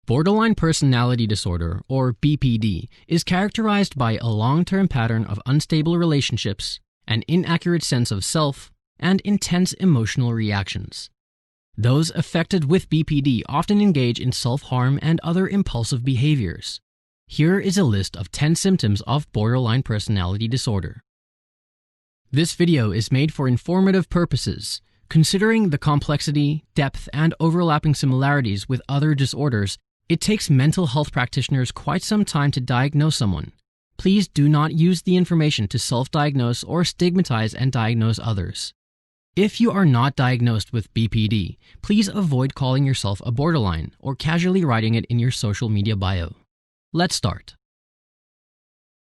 Borderline personality disorder, or BPD, is characterized by a long-term pattern of unstable relationships, an inaccurate sense of self, and intense emotional reactions. Those affected with BPD often engage in self-harm and other impulsive behaviors. Here is a list of 10 symptoms of borderline personality disorder. This video is made for informative purposes. Considering the complexity, depth, and overlapping similarities with other disorders, it takes mental health practitioners quite some time to diagnose someone. Please do not use the information to self-diagnose or stigmatize and diagnose others. If you are not diagnosed with BPD, please avoid calling yourself a borderline or casually writing it in your social media bio. Let's start.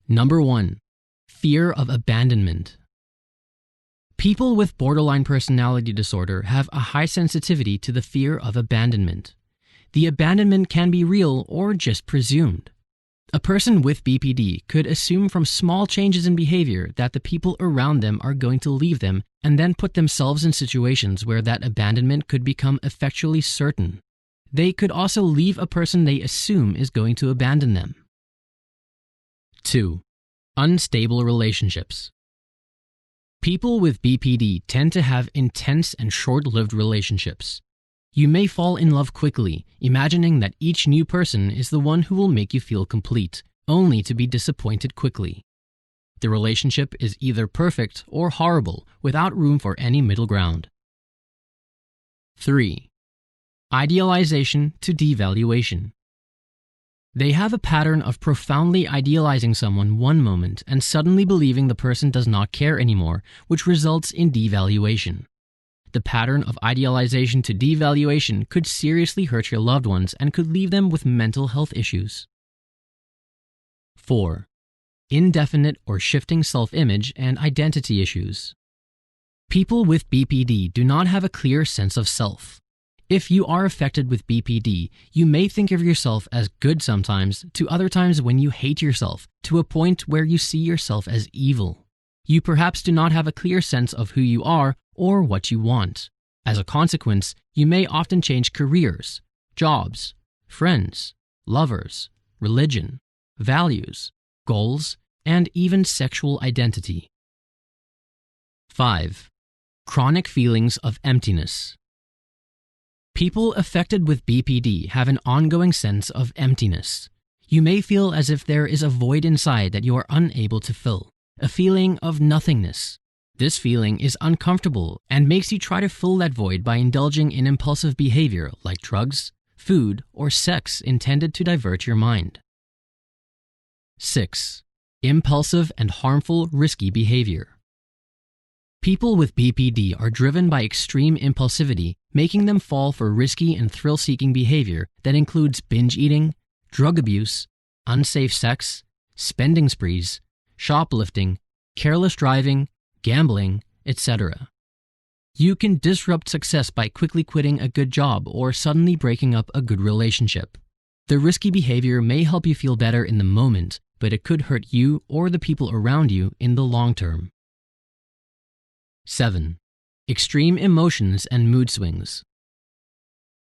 Number 1. Fear of abandonment. People with borderline personality disorder have a high sensitivity to the fear of abandonment. The abandonment can be real or just presumed. A person with BPD could assume from small changes in behavior that the people around them are going to leave them and then put themselves in situations where that abandonment could become effectually certain. They could also leave a person they assume is going to abandon them. 2. Unstable relationships. People with BPD tend to have intense and short-lived relationships. You may fall in love quickly, imagining that each new person is the one who will make you feel complete, only to be disappointed quickly. The relationship is either perfect or horrible, without room for any middle ground. 3. Idealization to devaluation. They have a pattern of profoundly idealizing someone one moment and suddenly believing the person does not care anymore, which results in devaluation. The pattern of idealization to devaluation could seriously hurt your loved ones and could leave them with mental health issues. 4. Indefinite or shifting self-image and identity issues. People with BPD do not have a clear sense of self. If you are affected with BPD, you may think of yourself as good sometimes, to other times when you hate yourself, to a point where you see yourself as evil. You perhaps do not have a clear sense of who you are or what you want. As a consequence, you may often change careers, jobs, friends, lovers, religion, values, goals, and even sexual identity. 5. Chronic feelings of emptiness. People affected with BPD have an ongoing sense of emptiness. You may feel as if there is a void inside that you are unable to fill, a feeling of nothingness. This feeling is uncomfortable and makes you try to fill that void by indulging in impulsive behavior like drugs, food, or sex intended to divert your mind. 6. Impulsive and harmful risky behavior. People with BPD are driven by extreme impulsivity, making them fall for risky and thrill-seeking behavior that includes binge eating, drug abuse, unsafe sex, spending sprees, shoplifting, careless driving, gambling, etc. You can disrupt success by quickly quitting a good job or suddenly breaking up a good relationship. The risky behavior may help you feel better in the moment, but it could hurt you or the people around you in the long term. 7. Extreme emotions and mood swings.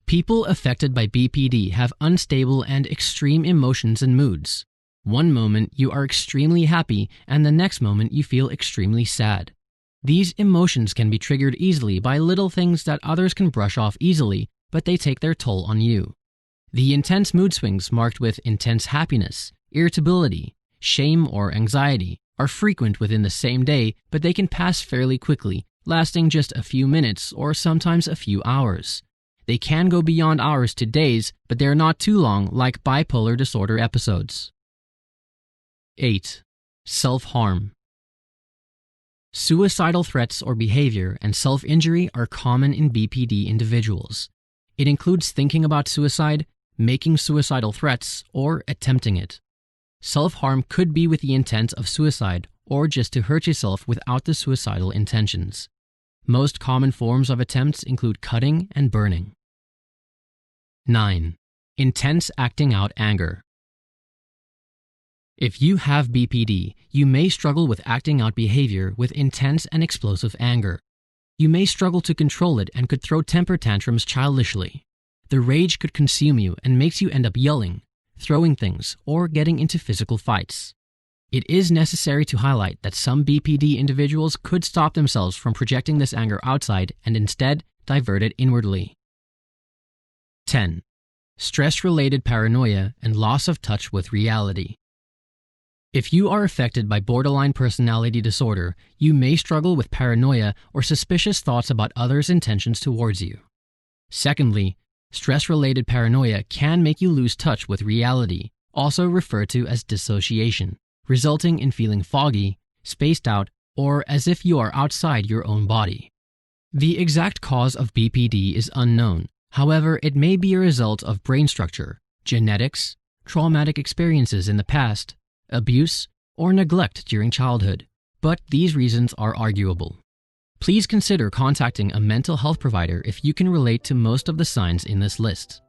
People affected by BPD have unstable and extreme emotions and moods. One moment you are extremely happy and the next moment you feel extremely sad. These emotions can be triggered easily by little things that others can brush off easily, but they take their toll on you. The intense mood swings marked with intense happiness, irritability, shame, or anxiety are frequent within the same day, but they can pass fairly quickly, lasting just a few minutes or sometimes a few hours. They can go beyond hours to days, but they are not too long like bipolar disorder episodes. 8. Self-harm. Suicidal threats or behavior and self-injury are common in BPD individuals. It includes thinking about suicide, making suicidal threats, or attempting it. Self-harm could be with the intent of suicide or just to hurt yourself without the suicidal intentions. Most common forms of attempts include cutting and burning. 9. Intense acting out anger. If you have BPD, you may struggle with acting out behavior with intense and explosive anger. You may struggle to control it and could throw temper tantrums childishly. The rage could consume you and makes you end up yelling, throwing things, or getting into physical fights. It is necessary to highlight that some BPD individuals could stop themselves from projecting this anger outside and instead divert it inwardly. 10. Stress-related paranoia and loss of touch with reality. If you are affected by borderline personality disorder, you may struggle with paranoia or suspicious thoughts about others' intentions towards you. Secondly, stress-related paranoia can make you lose touch with reality, also referred to as dissociation, resulting in feeling foggy, spaced out, or as if you are outside your own body. The exact cause of BPD is unknown. However, it may be a result of brain structure, genetics, traumatic experiences in the past, abuse, or neglect during childhood, but these reasons are arguable. Please consider contacting a mental health provider if you can relate to most of the signs in this list.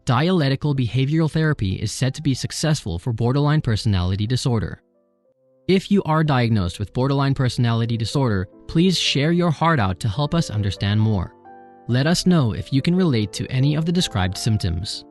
Dialectical behavioral therapy is said to be successful for borderline personality disorder. If you are diagnosed with borderline personality disorder, please share your heart out to help us understand more. Let us know if you can relate to any of the described symptoms.